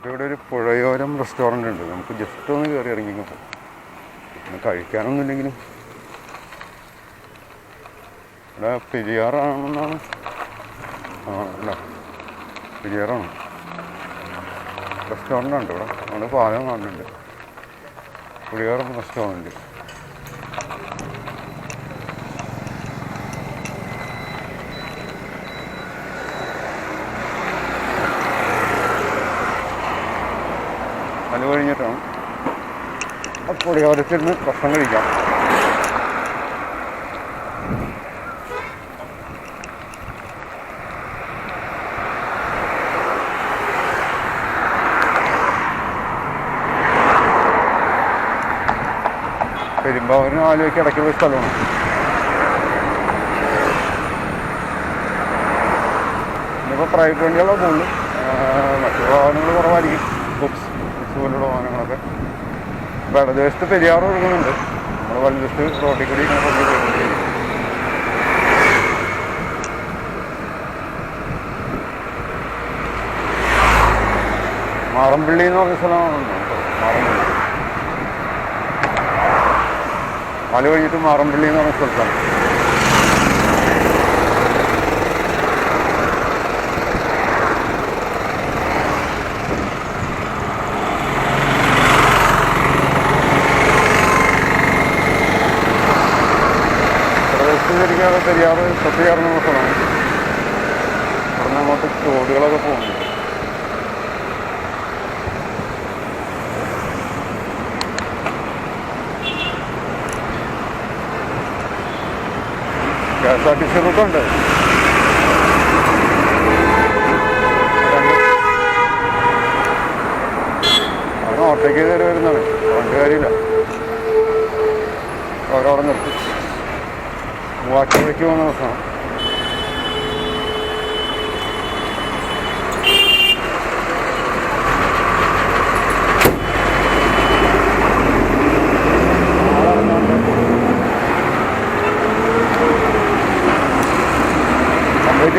അപ്പോൾ ഇവിടെ ഒരു പുഴയോരം റെസ്റ്റോറൻ്റ് ഉണ്ട്. നമുക്ക് ജസ്റ്റ് ഒന്ന് കയറി ഇറങ്ങിങ്ങ് പോകും. പിന്നെ കഴിക്കാനൊന്നുമില്ലെങ്കിലും ഇവിടെ പെരിയാറാണെന്നാണ്. അല്ല, പെരിയാറാണ്. റെസ്റ്റോറൻ്റ് ഉണ്ട് ഇവിടെ. അവിടെ പാലം കാണുന്നുണ്ട്. പുഴയോരം റെസ്റ്റോറൻറ്റ്. അത് കഴിഞ്ഞിട്ടാണ് പുഴയോരത്തിരുന്ന് ഭക്ഷണം കഴിക്കാം. പെരുമ്പാവൂരിന് ആലുവയ്ക്ക് ഇടയ്ക്കുള്ള സ്ഥലമാണ്. ഇന്നിപ്പോൾ പ്രൈവറ്റ് വണ്ടികളൊക്കെ പോകുള്ളൂ. മറ്റു വാഹനങ്ങൾ കുറവായിരിക്കും. ബുക്സ് പോലുള്ള വാഹനങ്ങളൊക്കെ. ഇപ്പോൾ ഇടതുവശത്ത് പെരിയാറ് ഒഴുകുന്നുണ്ട്. നമ്മൾ വലതുവശത്ത് റോഡിൽ കൂടി ഇങ്ങനെ കൊണ്ടുപോയി. മാറമ്പള്ളി എന്ന് പറഞ്ഞ സ്ഥലമാണ്. മാറമ്പള്ളി മല കഴിഞ്ഞിട്ട് മാറമ്പള്ളി എന്ന് പറഞ്ഞ സ്ഥലത്താണ്. പ്രദേശത്തിരിക്കാതെ പെരിയാറ് തൊട്ടിയാറുന്ന സ്ഥലമാണ്. ഇവിടെ നിന്ന് അങ്ങോട്ട് തോടുകളൊക്കെ പോകുന്നുണ്ട്. KSRTC റൂട്ടുണ്ട്. അവന് ഓട്ടോയ്ക്ക് കയറി വരുന്നതാണ്. അതുകൊണ്ട് കാര്യമില്ല. അവരവിടെ നിർത്തി. മൂവാറ്റുപുഴയ്ക്ക് പോകുന്ന ബസ്സാണ്.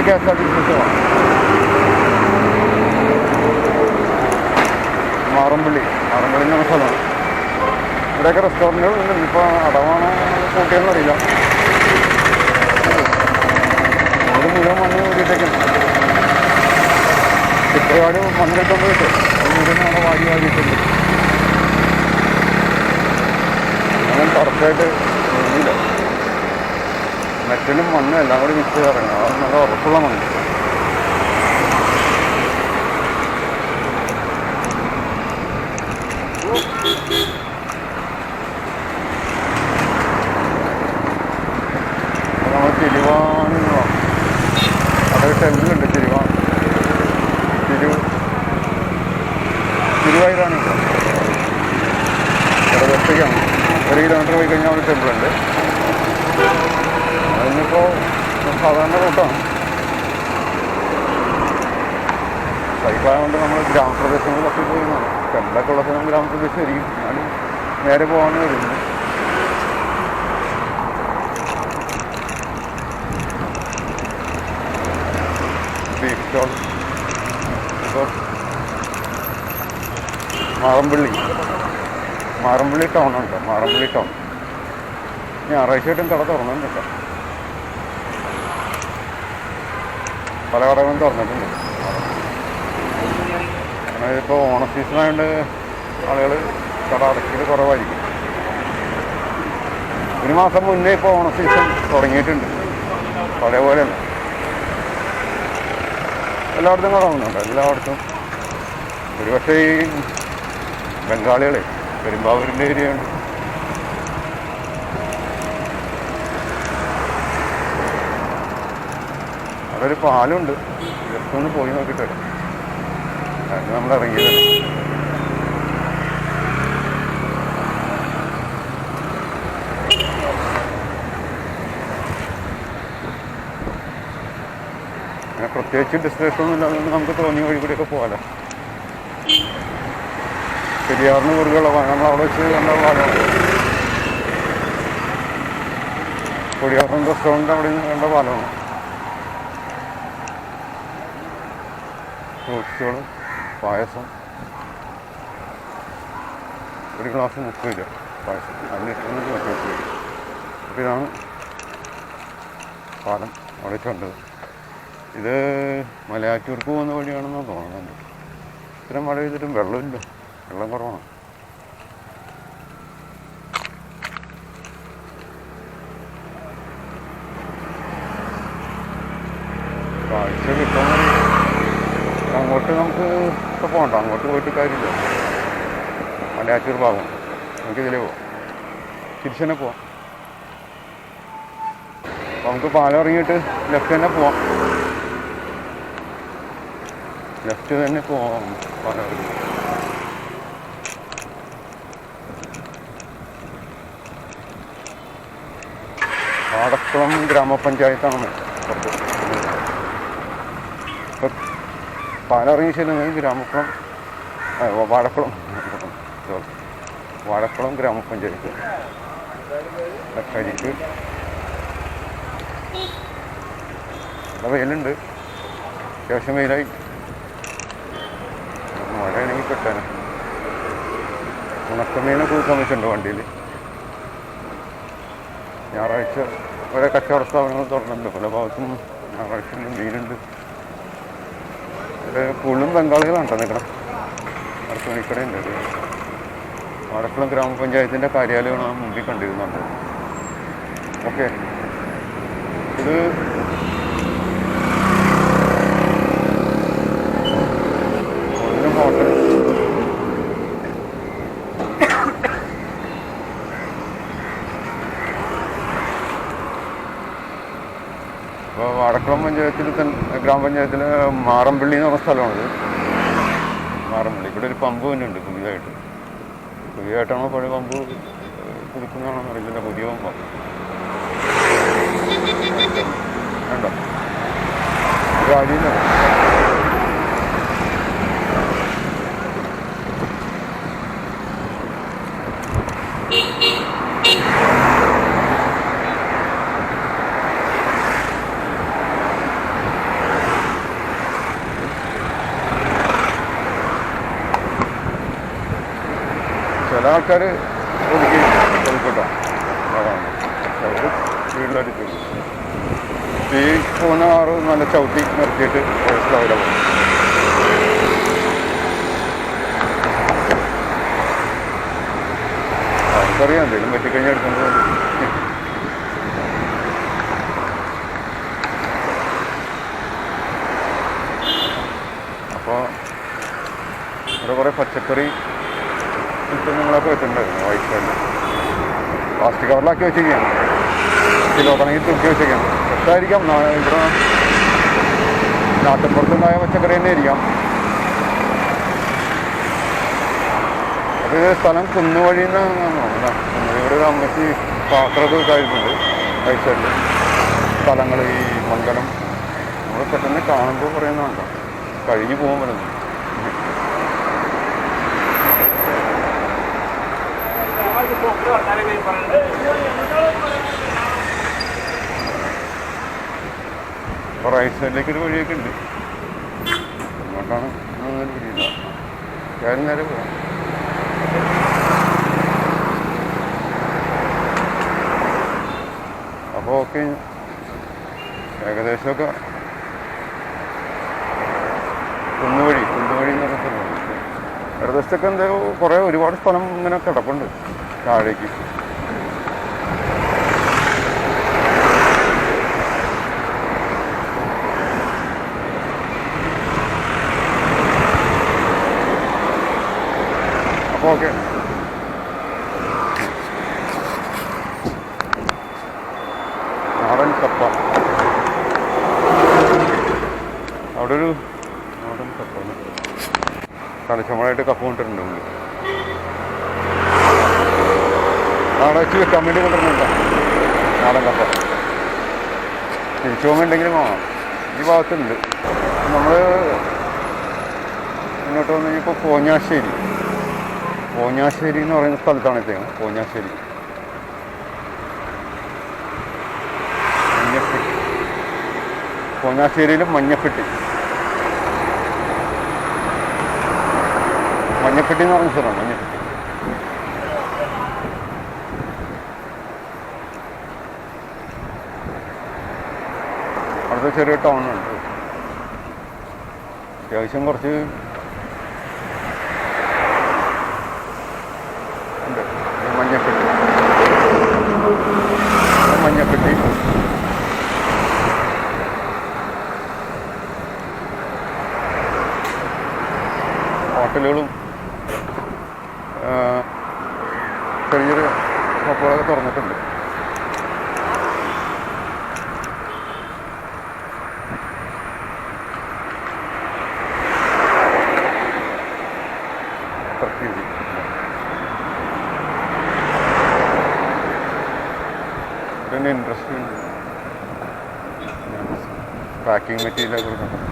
KSRTC ബസ്സാണ്. മാറമ്പള്ളി എന്ന് പറഞ്ഞ സ്ഥലമാണ്. ഇവിടെയൊക്കെ റെസ്റ്റോറൻറ്റുകളുണ്ട്. ഇപ്പോൾ അടവാണോ കൂട്ടിയെന്ന് അറിയില്ല. അത് മുഴുവൻ മണ്ണ് കൂടിയിട്ടേക്കാണ്. ഒരുപാട് മണ്ണെടുക്കുമ്പോൾ കിട്ടും. അത് മുഴുവൻ അവിടെ വാരിയിട്ടുണ്ട്. അങ്ങനെ കറക്റ്റായിട്ട് തോന്നിയില്ല. മെറ്റലും മണ്ണും എല്ലാം കൂടി മിക്സ് ചെയ്ത് ഇറങ്ങും. അത് നല്ല ഉറപ്പുള്ള മണ്ണ്. നമ്മൾ തിരുവാണി അതൊരു ടെമ്പിളുണ്ട്. തിരുവായൂരാണ്. ഇവിടെ വെസ്റ്റേക്കാണ്. 1 കിലോമീറ്റർ പോയി കഴിഞ്ഞാൽ ഒരു ടെമ്പിളുണ്ട്. അതിനിപ്പോൾ സാധാരണ റൂട്ടാണ്. സൈക്കിളായതുകൊണ്ട് നമ്മൾ ഗ്രാമപ്രദേശങ്ങളിലൊക്കെ പോയി ടെമ്പിളൊക്കെ ഉള്ള സ്ഥലം ഗ്രാമപ്രദേശമായിരിക്കും. ഞാനും നേരെ പോകാമെന്ന് വരുന്നത്. Beef stall. ഇപ്പോൾ മാറമ്പള്ളി ടൗണുണ്ട്. മാറമ്പള്ളി ടൗൺ ഞായറാഴ്ചയായിട്ടും കട തുറന്നിട്ടുണ്ട്. പല കടകളും തുറന്നിട്ടുണ്ട്. കാരണം ഇപ്പോൾ ഓണ സീസണായതുകൊണ്ട് ആളുകൾ കട അടയ്ക്കൽ കുറവായിരിക്കും. 1 മാസം മുന്നേ ഇപ്പോൾ ഓണ സീസൺ തുടങ്ങിയിട്ടുണ്ട്. പഴയ പോലെയല്ല. എല്ലായിടത്തും കടമുന്നുണ്ട്. എല്ലായിടത്തും ഒരുപക്ഷെ ഈ ബംഗാളികളെ പെരുമ്പാവൂരിൻ്റെ ഏരിയയുണ്ട്. അതൊരു പാലമുണ്ട്. ജസ്റ്റ് ഒന്ന് പോയി നോക്കിയിട്ട് വരാം. അതിന് നമ്മൾ ഇറങ്ങിയത്. അങ്ങനെ പ്രത്യേകിച്ച് ഡെസ്റ്റിനേഷനൊന്നും ഇല്ലാതെ നമുക്ക് തോന്നിയ വഴി കൂടിയൊക്കെ പോകാമല്ലോ. പെരിയാറിന് കുറുകെയുള്ള നമ്മളവിടെ വെച്ച് കണ്ട പാലമാണ്. കൊടിയാറൻ റെസ്റ്റോറൻറ്റ് അവിടെ നിന്ന് കണ്ട പാലമാണ്. ഫ്രൂട്ട്സുകൾ, പായസം, ഒരു ഗ്ലാസ് 30 രൂപ പായസം. അതിന് ഇഷ്ടം മറ്റേ. അപ്പോൾ ഇതാണ് പാലം അവിടെ കണ്ടത്. ഇത് മലയാറ്റൂർക്ക് പോകുന്ന വഴിയാണെന്നാണ് തോന്നുന്നത്. ഇത്ര മഴ പെയ്തിട്ടും വെള്ളമില്ല, വെള്ളം കുറവാണ്. കാഴ്ച കിട്ടുമെന്ന് അങ്ങോട്ട് നമുക്ക് ഇപ്പോൾ പോകണ്ട, അങ്ങോട്ട് പോയിട്ട് കാര്യമില്ല. മലയാറ്റൂർ ഭാഗം നമുക്കിതിലേ പോവാം, തിരിച്ചു തന്നെ പോവാം. അപ്പോൾ നമുക്ക് പാലം ഇറങ്ങിയിട്ട് ലെഫ്റ്റ് തന്നെ പോവാം, ലെഫ്റ്റ് തന്നെ പോവാം പാലം ഇറങ്ങി. വാടക്കുളം ഗ്രാമപഞ്ചായത്താണ് ഇപ്പം പാലം ഇറങ്ങിയ ശരി. ഗ്രാമക്കുളം വാടക്കുളം ഗ്രാമപഞ്ചായത്ത് കരിക്ക്. നല്ല വെയിലുണ്ട്, അത്യാവശ്യം വെയിലായി. മഴയാണെങ്കിൽ പെട്ടാണ്. ഉണക്കമീനെ കൂട്ടാൻ വെച്ചിട്ടുണ്ട് വണ്ടിയിൽ. ഞായറാഴ്ച വരെ കച്ചവട സ്ഥാപനങ്ങൾ തുറന്നുണ്ട്. പല ഭാഗത്തും ഞായറാഴ്ച മീനുണ്ട്. കൂടുതലും ബംഗാളികളാണ് കേട്ടോ നിൽക്കണം. അടുത്ത മണിക്കടയുണ്ട്. വാടക്കുളം ഗ്രാമപഞ്ചായത്തിൻ്റെ കാര്യാലയമാണ് മുമ്പിൽ കണ്ടിരുന്നുണ്ട്. ഓക്കെ, ഇത് ഹോട്ടൽ. അപ്പോൾ വാടക്കുളം പഞ്ചായത്തിൽ തന്നെ ഗ്രാമപഞ്ചായത്തിൽ മാറമ്പള്ളി എന്ന് പറഞ്ഞ സ്ഥലമാണിത്. മാറമ്പള്ളി ഇവിടെ ഒരു പമ്പ് തന്നെ ഉണ്ട് പുതിയതായിട്ടാണോ പഴയ പമ്പ് പുതുക്കുന്നതാണോ അറിയില്ല. പുതിയ പമ്പാണ് വേണ്ട അടിയിൽ ചില ആൾക്കാർ കൊടുക്കട്ടോ അതാണ് അവർ വീട്ടിലടിച്ചു. ഈ പോകുന്ന കാറ് നല്ല ചവിട്ടി നിർത്തിയിട്ട് സ്ലോയിലാണ് പോകും. അവർക്കറിയാം എന്തെങ്കിലും പറ്റിക്കഴിഞ്ഞാൽ എടുക്കുന്നത്. അപ്പോൾ ഇവിടെ കുറേ പച്ചക്കറി ഉൽപ്പന്നങ്ങളൊക്കെ വെച്ചിട്ടുണ്ടായിരുന്നു. വൈറ്റ് സൈഡിൽ പ്ലാസ്റ്റിക് കവറിലാക്കി വെച്ചിരിക്കുകയാണ്. കിലോ കണക്കിൽ തൂക്കി വെച്ചിരിക്കുകയാണ്. ഫ്രഷായിരിക്കാം. ഇവിടെ നാട്ടിൻപുറത്തുണ്ടായ പച്ചക്കറി തന്നെ ആയിരിക്കാം. അത് സ്ഥലം കുന്നുവഴി എന്നാണ്. ഇവിടെ ഒരു അമ്മച്ചി പാത്രമൊക്കെ വെക്കാറുണ്ട് റൈറ്റ് സൈഡിൽ. സ്ഥലങ്ങൾ ഈ മംഗലം നമ്മൾ പെട്ടെന്ന് കാണുമ്പോൾ പറയുന്നതാണ്, കഴിഞ്ഞു പോകാൻ പറ്റുന്നത്. അപ്പോൾ റൈറ്റ് സൈഡിലേക്ക് ഒരു വഴിയൊക്കെ ഉണ്ട്. അങ്ങോട്ടാണ് പിടിയില്ല. കാര്യം നേരെ പോകാം. അപ്പോൾ ഓക്കെ, ഏകദേശമൊക്കെ കുന്നുവഴി എന്ന് പറഞ്ഞ സ്ഥലമാണ്. ഏകദേശത്തൊക്കെ എന്തോ കുറേ ഒരുപാട് സ്ഥലം ഇങ്ങനെ കിടപ്പുണ്ട് താഴേക്ക്. അപ്പോൾ ഓക്കെ, നാടൻ കപ്പ. അവിടെ ഒരു നാടൻ കപ്പ തലച്ചമളായിട്ട് കപ്പ കൊണ്ടിട്ടുണ്ട്. നാളെ വെച്ച് വെക്കാൻ വേണ്ടി കൊണ്ടിരുന്നുണ്ട് നാടൻ കപ്പ. തിരിച്ചു പോകുമ്പോണ്ടെങ്കിലും വാങ്ങാം. ഈ ഭാഗത്തുണ്ട്. നമ്മൾ ഇങ്ങോട്ട് വന്നു കഴിഞ്ഞപ്പോൾ കോഞ്ഞാശ്ശേരി എന്ന് പറയുന്ന സ്ഥലത്താണ് എത്തിയത്. കോഞ്ഞാശ്ശേരി കോഞ്ഞാശ്ശേരിയിലും മഞ്ഞപ്പെട്ടി എന്ന് പറഞ്ഞ സ്ഥലമാണ്. മഞ്ഞപ്പെട്ടി ചെറിയ ടൗൺ ഉണ്ട്. അത്യാവശ്യം കുറച്ച് ഉണ്ട്. മഞ്ഞപ്പെട്ടി ഹോട്ടലുകളും ചെറിയ ചെറിയ ഷോപ്പുകളൊക്കെ തുറന്നിട്ടുണ്ട്. പിന്നെ ഇൻട്രസ്റ്റ് ഉണ്ട്. പാക്കിംഗ് മെറ്റീരിയലൊക്കെ കൊടുക്കുന്നുണ്ട്.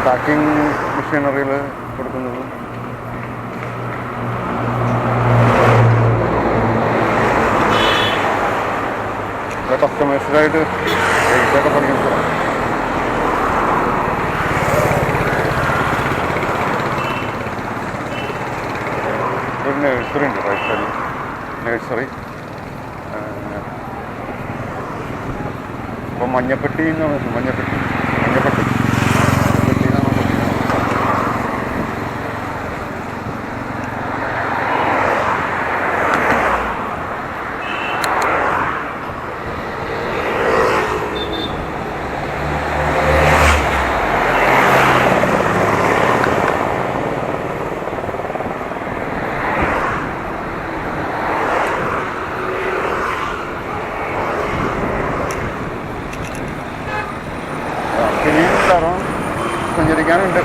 പാക്കിംഗ് മെഷീനറികൾ കൊടുക്കുന്നതും കസ്റ്റമേഴ്സിനായിട്ട് റേറ്റൊക്കെ പഠിക്കുന്നതാണ്. ഒരു നഴ്സറി ഉണ്ട് റൈറ്റ് സൈഡിൽ. നഴ്സറി ഇപ്പോൾ മഞ്ഞപ്പെട്ടി എന്ന് പറയുന്നത് മഞ്ഞപ്പെട്ടി ഇനിയും ധാരാളം സഞ്ചരിക്കാനുണ്ട്.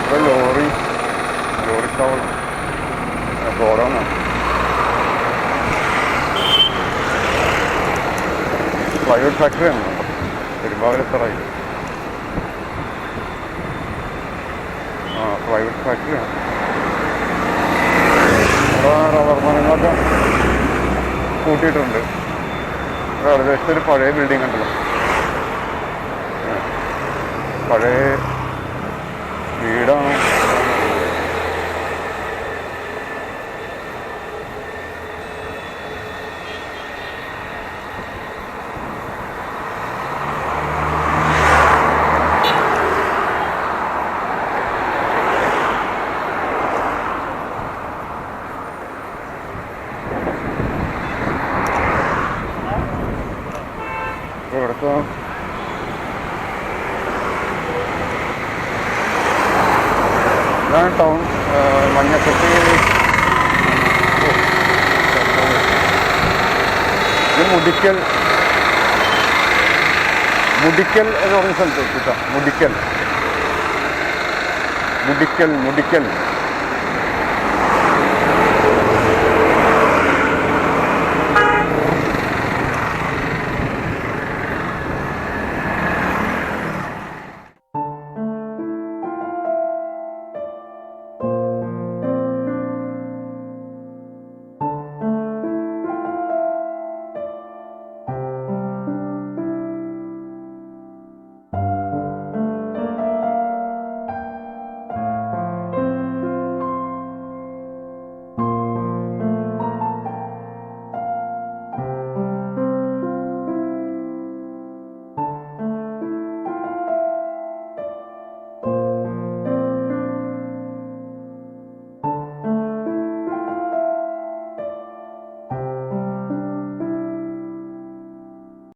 ഇപ്പോൾ ലോറി ടവർ ഗോഡൗണാണ്. പ്ലൈവുഡ് ഫാക്ടറിയാണ് പെരുമ്പാവൂരെത്തറായി. പ്ലൈവുഡ് ഫാക്ടറിയാണ്. റബ്ബർ മരങ്ങളൊക്കെ കൂട്ടിയിട്ടുണ്ട്. ഏകദേശം ഒരു പഴയ ബിൽഡിംഗ് ഉണ്ടല്ലോ, പഴയ വീടാണ്. ഇവിടുത്തെ ഇതാണ് ടൗൺ. മഞ്ഞപ്പെട്ടി ഇത് മുടിക്കൽ എന്ന് പറഞ്ഞ സ്ഥലത്ത് എത്തിക്കാം. മുടിക്കൽ